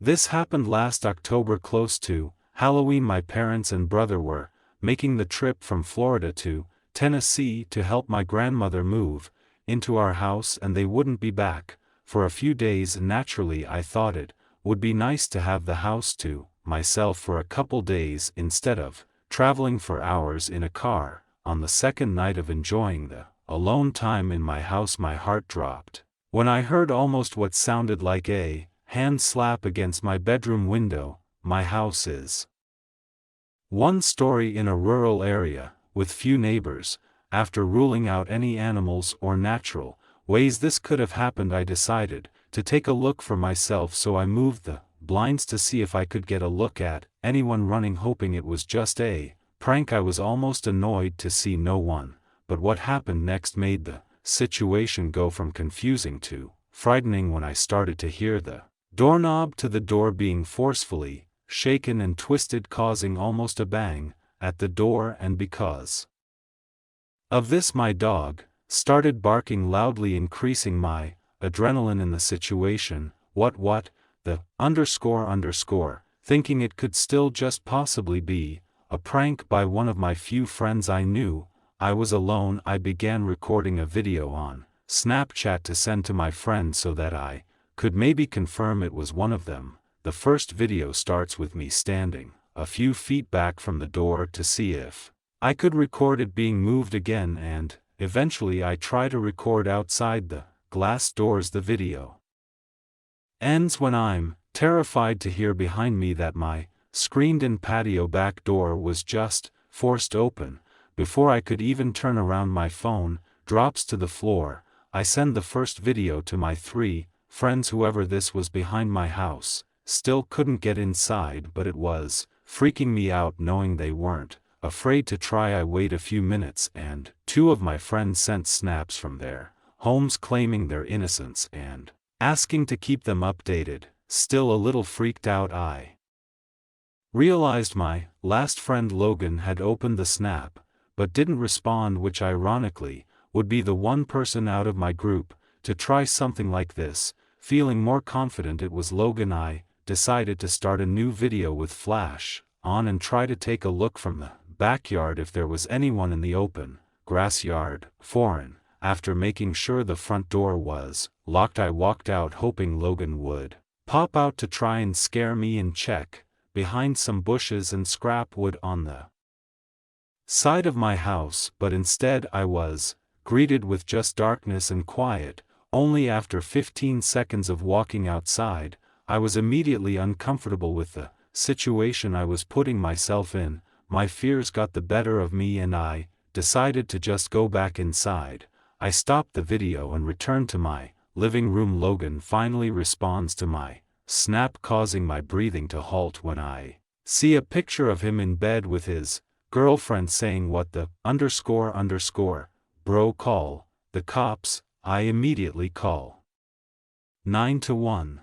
This happened last October close to Halloween. My parents and brother were making the trip from Florida to Tennessee to help my grandmother move into our house, and they wouldn't be back for a few days. Naturally, I thought it would be nice to have the house to myself for a couple days instead of traveling for hours in a car. On the second night of enjoying the alone time in my house, my heart dropped when I heard almost what sounded like a hand slap against my bedroom window. My house is one story in a rural area, with few neighbors. After ruling out any animals or natural ways this could have happened, I decided to take a look for myself, so I moved the blinds to see if I could get a look at anyone running, hoping it was just a prank. I was almost annoyed to see no one, but what happened next made the situation go from confusing to frightening when I started to hear the doorknob to the door being forcefully shaken and twisted, causing almost a bang at the door, and because of this my dog started barking loudly, increasing my adrenaline in the situation. What, the __, thinking it could still just possibly be a prank by one of my few friends I knew. I was alone. I began recording a video on Snapchat to send to my friends so that I could maybe confirm it was one of them. The first video starts with me standing a few feet back from the door to see if I could record it being moved again, and eventually I try to record outside the glass doors. The video ends when I'm terrified to hear behind me that my screened-in patio back door was just forced open. Before I could even turn around, my phone drops to the floor. I send the first video to my 3 friends. Whoever this was behind my house still couldn't get inside, but it was freaking me out knowing they weren't afraid to try. I wait a few minutes, and 2 of my friends sent snaps from their homes claiming their innocence and asking to keep them updated. Still a little freaked out, I realized my last friend Logan had opened the snap but didn't respond, which ironically would be the one person out of my group to try something like this. Feeling more confident it was Logan, I decided to start a new video with flash on and try to take a look from the backyard if there was anyone in the open grass yard. Foreign. After making sure the front door was locked, I walked out hoping Logan would pop out to try and scare me and check behind some bushes and scrap wood on the side of my house, but instead I was greeted with just darkness and quiet. Only after 15 seconds of walking outside, I was immediately uncomfortable with the situation I was putting myself in. My fears got the better of me and I decided to just go back inside. I stopped the video and returned to my living room. Logan finally responds to my snap, causing my breathing to halt when I see a picture of him in bed with his girlfriend, saying, "What the __, bro, call the cops." I immediately call 911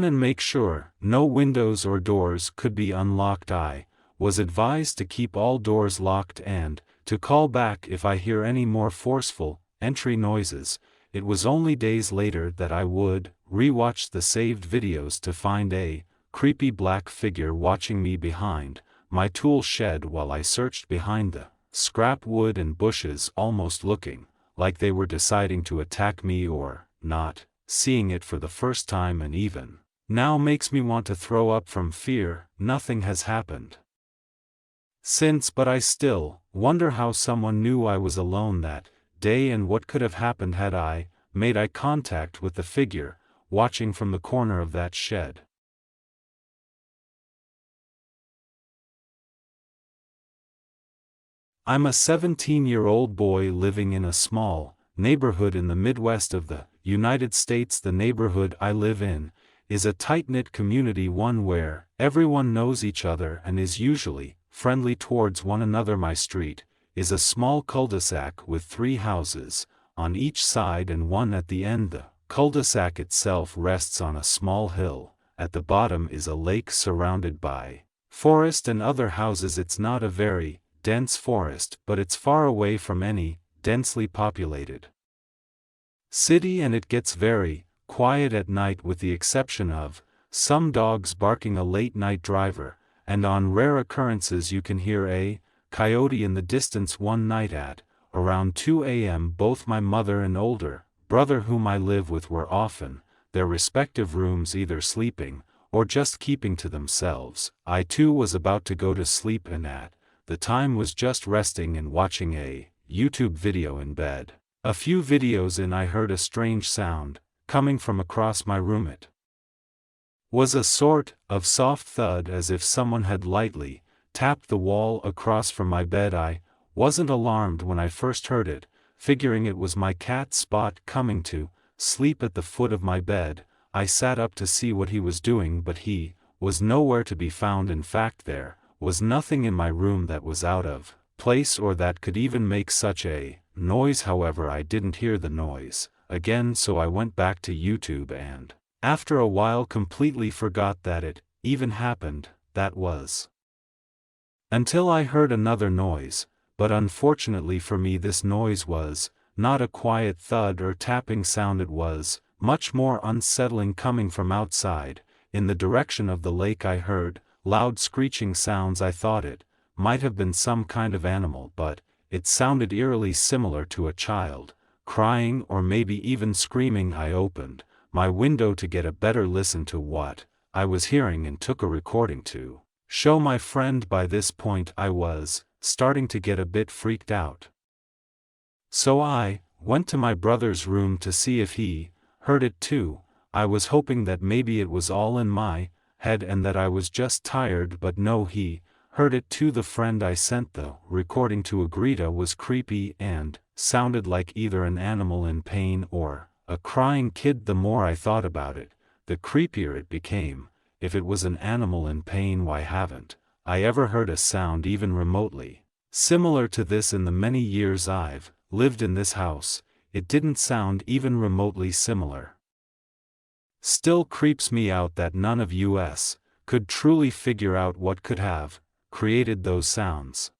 and make sure no windows or doors could be unlocked. I was advised to keep all doors locked and to call back if I hear any more forceful entry noises. It was only days later that I would rewatch the saved videos to find a creepy black figure watching me behind my tool shed while I searched behind the scrap wood and bushes, almost looking like they were deciding to attack me or not. Seeing it for the first time and even now makes me want to throw up from fear. Nothing has happened since, but I still wonder how someone knew I was alone that day and what could have happened had I made eye contact with the figure watching from the corner of that shed. I'm a 17-year-old boy living in a small neighborhood in the Midwest of the United States. The neighborhood I live in is a tight-knit community, one where everyone knows each other and is usually friendly towards one another. My street is a small cul-de-sac with 3 houses on each side and one at the end. The cul-de-sac itself rests on a small hill. At the bottom is a lake surrounded by forest and other houses. It's not a very dense forest, but it's far away from any densely populated city, and it gets very quiet at night with the exception of some dogs barking a late-night driver, and on rare occurrences you can hear a coyote in the distance. One night at around 2 a.m. both my mother and older brother whom I live with were off in their respective rooms, either sleeping or just keeping to themselves. I too was about to go to sleep, and at the time was just resting and watching a YouTube video in bed. A few videos in, I heard a strange sound coming from across my room. It was a sort of soft thud, as if someone had lightly tapped the wall across from my bed. I wasn't alarmed when I first heard it, figuring it was my cat Spot coming to sleep at the foot of my bed. I sat up to see what he was doing, but he was nowhere to be found. In fact, there was nothing in my room that was out of place or that could even make such a noise. However, I didn't hear the noise again, so I went back to YouTube and, after a while, completely forgot that it even happened. That was until I heard another noise, but unfortunately for me this noise was not a quiet thud or tapping sound. It was much more unsettling, coming from outside, in the direction of the lake. I heard loud screeching sounds. I thought it might have been some kind of animal, but it sounded eerily similar to a child crying or maybe even screaming. I opened my window to get a better listen to what I was hearing and took a recording to show my friend. By this point I was starting to get a bit freaked out, so I went to my brother's room to see if he heard it too. I was hoping that maybe it was all in my head and that I was just tired, but no, he heard it too. The friend I sent the recording to agreed it was creepy and sounded like either an animal in pain or a crying kid. The more I thought about it, the creepier it became. If it was an animal in pain, why haven't I ever heard a sound even remotely similar to this in the many years I've lived in this house? It didn't sound even remotely similar. Still creeps me out that none of us could truly figure out what could have created those sounds.